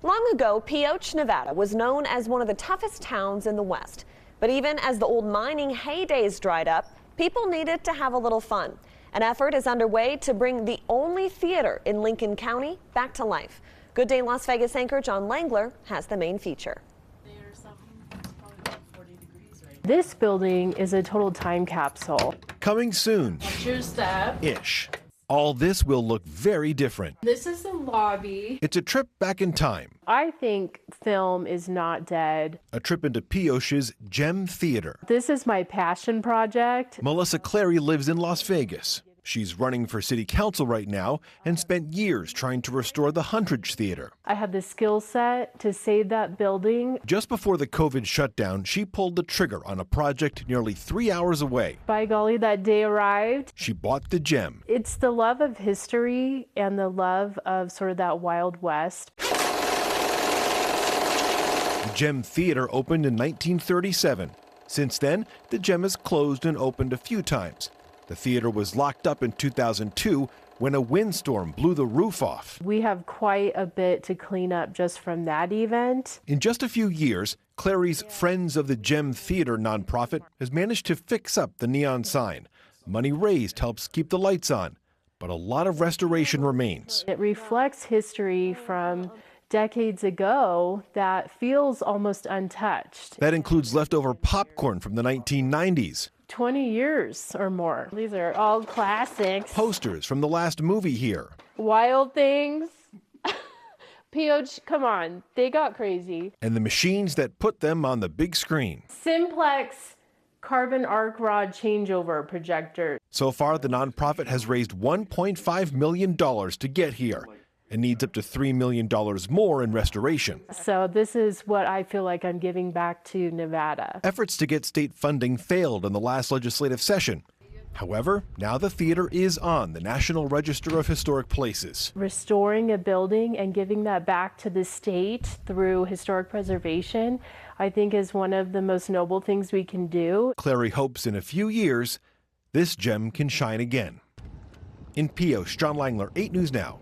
Long ago, Pioche, Nevada was known as one of the toughest towns in the West. But even as the old mining heydays dried up, people needed to have a little fun. An effort is underway to bring the only theater in Lincoln County back to life. Good Day Las Vegas anchor John Langler has the main feature. This building is a total time capsule. Coming soon. Watch your step. Ish. All this will look very different. This is the lobby. It's a trip back in time. I think film is not dead. A trip into Pioche's Gem Theater. This is my passion project. Melissa Clary lives in Las Vegas. She's running for city council right now and spent years trying to restore the Hundredge Theater. I have the skill set to save that building. Just before the COVID shutdown, she pulled the trigger on a project nearly 3 hours away. By golly, that day arrived. She bought the Gem. It's the love of history and the love of sort of that Wild West. The Gem Theater opened in 1937. Since then, the Gem has closed and opened a few times. The theater was locked up in 2002 when a windstorm blew the roof off. We have quite a bit to clean up just from that event. In just a few years, Clary's Friends of the Gem Theater nonprofit has managed to fix up the neon sign. Money raised helps keep the lights on, but a lot of restoration remains. It reflects history from decades ago that feels almost untouched. That includes leftover popcorn from the 1990s. 20 years or more. These are all classics. Posters from the last movie here. Wild Things. Pioche, come on, they got crazy. And the machines that put them on the big screen. Simplex carbon arc rod changeover projector. So far, the nonprofit has raised $1.5 million to get here and needs up to $3 million more in restoration. So this is what I feel like I'm giving back to Nevada. Efforts to get state funding failed in the last legislative session. However, now the theater is on the National Register of Historic Places. Restoring a building and giving that back to the state through historic preservation, I think is one of the most noble things we can do. Clary hopes in a few years, this gem can shine again. In Pioche, John Langler, 8 News Now.